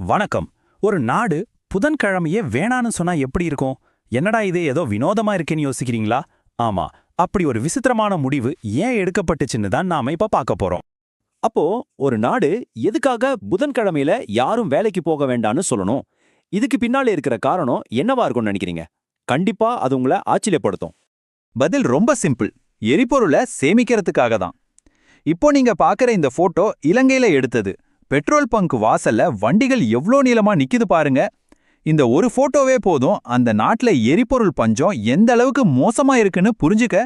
வணக்கம். ஒரு நாடு புதன்கிழமையே வேணான்னு சொன்னா எப்படி இருக்கும்? என்னடா இது ஏதோ வினோதமா இருக்கேன்னு யோசிக்கிறீங்களா? ஆமா, அப்படி ஒரு விசித்திரமான முடிவு ஏன் எடுக்கப்பட்டுச்சுன்னு தான் நாம இப்ப பார்க்க போறோம். அப்போ ஒரு நாடு எதுக்காக புதன்கிழமையில யாரும் வேலைக்கு போக வேண்டாம்னு சொல்லணும்? இதுக்கு பின்னால இருக்கிற காரணம் என்னவா இருக்கும்னு நினைக்கிறீங்க? கண்டிப்பா அது உங்களை ஆச்சரியப்படுத்தும். பதில் ரொம்ப சிம்பிள். எரிபொருளை சேமிக்கிறதுக்காக தான். இப்போ நீங்க பார்க்கற இந்த போட்டோ இலங்கையில எடுத்தது. பெட்ரோல் பங்க் வாசல்ல வண்டிகள் எவ்ளோ நீளமா நிக்குது பாருங்க. இந்த ஒரு போட்டோவே போதும் அந்த நாட்டுல எரிபொருள் பஞ்சம் எந்த அளவுக்கு மோசமா இருக்குன்னு புரிஞ்சுக்க.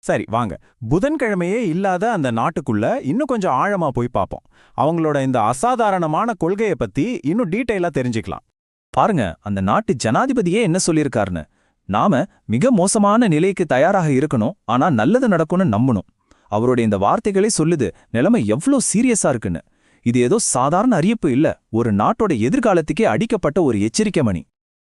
சரி வாங்க, புதன்கிழமையே இல்லாத அந்த நாட்டுக்குள்ள இன்னும் கொஞ்சம் ஆழமா போய் பார்ப்போம். அவங்களோட இந்த அசாதாரணமான கொள்கையை பத்தி இன்னும் டீட்டெயிலா தெரிஞ்சுக்கலாம். பாருங்க, அந்த நாட்டு ஜனாதிபதியே என்ன சொல்லியிருக்காருன்னு. நாம மிக மோசமான நிலைக்கு தயாராக இருக்கணும், ஆனா நல்லது நடக்கும்னு நம்பணும். அவருடைய இந்த வார்த்தைகளே சொல்லுது நிலைமை எவ்ளோ சீரியஸா இருக்குன்னு. இது ஏதோ சாதாரண அறிவிப்பு இல்ல, ஒரு நாட்டோட எதிர்காலத்துக்கே அடிக்கப்பட்ட ஒரு எச்சரிக்கை மணி.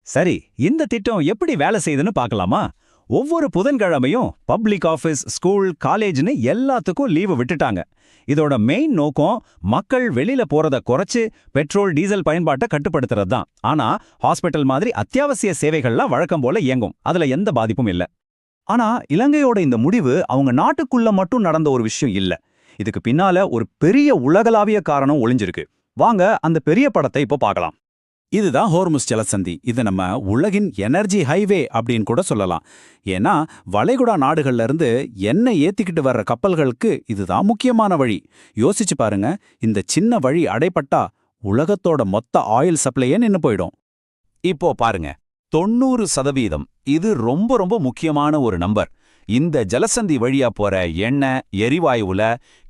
சரி, இந்த திட்டம் எப்படி வேலை செய்யுதுன்னு பார்க்கலாமா? ஒவ்வொரு புதன்கிழமையும் பப்ளிக் ஆஃபீஸ், ஸ்கூல், காலேஜ்னு எல்லாத்துக்கும் லீவு விட்டுட்டாங்க. இதோட மெயின் நோக்கம் மக்கள் வெளியில போறத குறைச்சு பெட்ரோல், டீசல் பயன்பாட்டை கட்டுப்படுத்துறது தான். ஆனா ஹாஸ்பிட்டல் மாதிரி அத்தியாவசிய சேவைகள்லாம் வழக்கம் போல இயங்கும், அதுல எந்த பாதிப்பும் இல்ல. ஆனா இலங்கையோட இந்த முடிவு அவங்க நாட்டுக்குள்ள மட்டும் நடந்த ஒரு விஷயம் இல்ல. இதுக்கு பின்னால ஒரு பெரிய உலகளாவிய காரணம் ஒளிஞ்சிருக்கு. வாங்க அந்த பெரிய படத்தை இப்போ பார்க்கலாம். இதுதான் ஹோர்முஸ் ஜலசந்தி. இது நம்ம உலகின் எனர்ஜி ஹைவே அப்படின்னு கூட சொல்லலாம். ஏன்னா வளைகுடா நாடுகள்ல இருந்து எண்ணெய் ஏத்திக்கிட்டு வர்ற கப்பல்களுக்கு இதுதான் முக்கியமான வழி. யோசிச்சு பாருங்க, இந்த சின்ன வழி அடைப்பட்டா உலகத்தோட மொத்த ஆயில் சப்ளையே நின்னு போயிடும். இப்போ பாருங்க, 90% இது ரொம்ப ரொம்ப முக்கியமான ஒரு நம்பர். இந்த ஜலசந்தி வழியா போற எண்ணெய், எரிவாயுவுல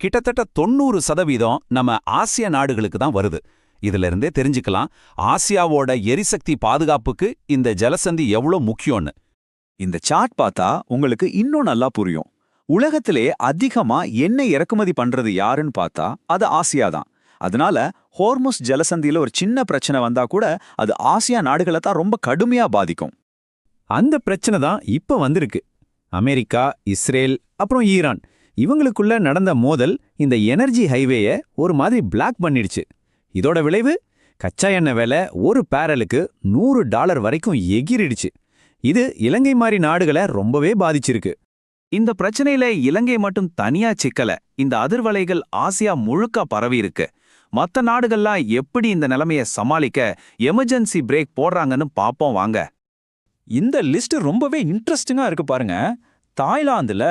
கிட்டத்தட்ட 90% நம்ம ஆசிய நாடுகளுக்கு தான் வருது. இதுல இருந்தே தெரிஞ்சுக்கலாம் ஆசியாவோட எரிசக்தி பாதுகாப்புக்கு இந்த ஜலசந்தி எவ்வளோ முக்கியம்னு. இந்த சார்ட் பார்த்தா உங்களுக்கு இன்னும் நல்லா புரியும். உலகத்திலே அதிகமா எண்ணெய் இறக்குமதி பண்றது யாருன்னு பார்த்தா அது ஆசியா தான். அதனால ஹோர்முஸ் ஜலசந்தியில ஒரு சின்ன பிரச்சனை வந்தா கூட அது ஆசியா நாடுகளை தான் ரொம்ப கடுமையா பாதிக்கும். அந்த பிரச்சனை தான் இப்ப வந்திருக்கு. அமெரிக்கா, இஸ்ரேல், அப்புறம் ஈரான் இவங்களுக்குள்ள நடந்த மோதல் இந்த எனர்ஜி ஹைவேயை ஒரு மாதிரி பிளாக் பண்ணிடுச்சு. இதோட விளைவு கச்சா எண்ணெய் விலை ஒரு பேரலுக்கு $100 வரைக்கும் எகிரிடுச்சு. இது இலங்கை மாதிரி நாடுகளை ரொம்பவே பாதிச்சிருக்கு. இந்த பிரச்சனையில இலங்கை மட்டும் தனியா சிக்கல. இந்த அதிர்வலைகள் ஆசியா முழுக்க பரவி இருக்கு. மத்த நாடுகள்லாம் எப்படி இந்த நிலைமையை சமாளிக்க எமர்ஜென்சி பிரேக் போடுறாங்கன்னு பாப்போம் வாங்க. இந்த லிஸ்ட் ரொம்பவே இன்ட்ரெஸ்டிங்கா இருக்கு பாருங்க. தாய்லாந்துல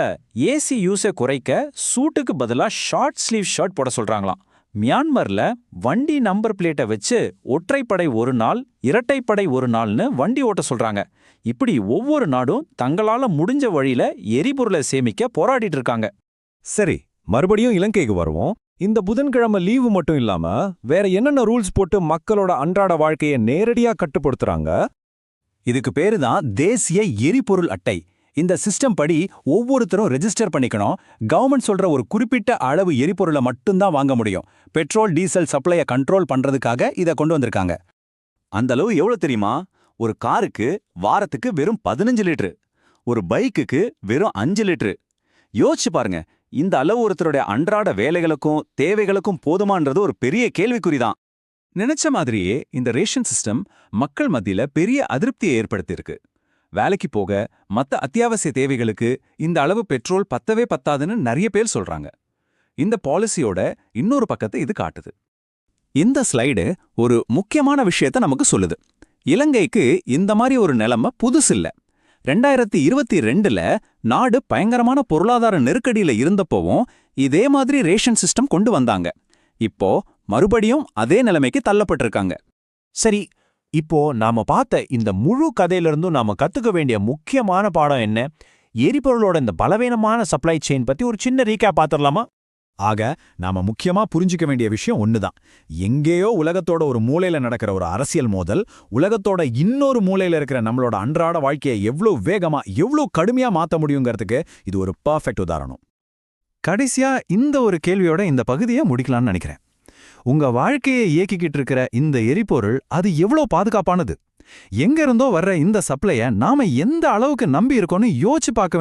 ஏசி யூஸை குறைக்க சூட்டுக்கு பதிலா ஷார்ட் ஸ்லீவ் ஷர்ட் போட சொல்றாங்களாம். மியான்மர்ல வண்டி நம்பர் பிளேட்டை வச்சு ஒற்றைப்படை ஒரு நாள், இரட்டைப்படை ஒரு நாள்னு வண்டி ஓட்ட சொல்றாங்க. இப்படி ஒவ்வொரு நாடும் தங்களால முடிஞ்ச வழியில எரிபொருளை சேமிக்க போராடிட்டு இருக்காங்க. சரி, மறுபடியும் இலங்கைக்கு வருவோம். இந்த புதன்கிழமை லீவு மட்டும் இல்லாம வேற என்னென்ன ரூல்ஸ் போட்டு மக்களோட அன்றாட வாழ்க்கையை நேரடியா கட்டுப்படுத்துறாங்க? இதுக்கு பேரு தான் தேசிய எரிபொருள் அட்டை. இந்த சிஸ்டம் படி ஒவ்வொருத்தரும் ரெஜிஸ்டர் பண்ணிக்கணும். கவர்மெண்ட் சொல்ற ஒரு குறிப்பிட்ட அளவு எரிபொருளை மட்டும்தான் வாங்க முடியும். பெட்ரோல், டீசல் சப்ளையை கண்ட்ரோல் பண்றதுக்காக இதை கொண்டு வந்திருக்காங்க. அந்த அளவு எவ்வளவு தெரியுமா? ஒரு காருக்கு வாரத்துக்கு வெறும் 15 லிட்டரு, ஒரு பைக்குக்கு வெறும் 5 லிட்டரு. யோசிச்சு பாருங்க, இந்த அளவு ஒருத்தருடைய அன்றாட வேலைகளுக்கும் தேவைகளுக்கும் போதுமான்றது ஒரு பெரிய கேள்விக்குறிதான். நினைச்ச மாதிரியே இந்த ரேஷன் சிஸ்டம் மக்கள் மத்தியில பெரிய அதிருப்தியை ஏற்படுத்தியிருக்கு. வேலைக்கு போக, மத்த அத்தியாவசிய தேவைகளுக்கு இந்த அளவு பெட்ரோல் பத்தவே பத்தாதுன்னு நிறைய பேர் சொல்றாங்க. இந்த பாலிசியோட இன்னொரு பக்கத்தை இது காட்டுது. இந்த ஸ்லைடு ஒரு முக்கியமான விஷயத்த நமக்கு சொல்லுது. இலங்கைக்கு இந்த மாதிரி ஒரு நிலைமை புதுசில்ல. 2022ல நாடு பயங்கரமான பொருளாதார நெருக்கடியில இருந்தப்போவும் இதே மாதிரி ரேஷன் சிஸ்டம் கொண்டு வந்தாங்க. இப்போ மறுபடியும் அதே நிலைமைக்கு தள்ளப்பட்டிருக்காங்க. சரி, இப்போ நாம பார்த்த இந்த முழு கதையிலிருந்தும் நாம கத்துக்க வேண்டிய முக்கியமான பாடம் என்ன? எரிபொருளோட இந்த பலவீனமான சப்ளை செயின் பத்தி ஒரு சின்ன ரீகேப் பார்த்துடலாமா? ஆக நாம முக்கியமா புரிஞ்சுக்க வேண்டிய விஷயம் ஒண்ணுதான். எங்கேயோ உலகத்தோட ஒரு மூலையில நடக்கிற ஒரு அரசியல் மோதல் உலகத்தோட இன்னொரு மூலையில இருக்கிற நம்மளோட அன்றாட வாழ்க்கையை எவ்வளவு வேகமா, எவ்வளவு கடுமையா மாத்த முடியுங்கிறதுக்கு இது ஒரு பர்ஃபெக்ட் உதாரணம். கடைசியா இந்த ஒரு கேள்வியோட இந்த பகுதியை முடிக்கலாம்னு நினைக்கிறேன். உங்க வாழ்க்கையை இயக்கிக்கிட்டு இருக்கிற இந்த எரிபொருள் அது எவ்வளோ பாதுகாப்பானது? எங்க இருந்தோ வர்ற இந்த சப்ளைய நாம எந்த அளவுக்கு நம்பி இருக்கோன்னு யோசிச்சு பார்க்க வேண்டிய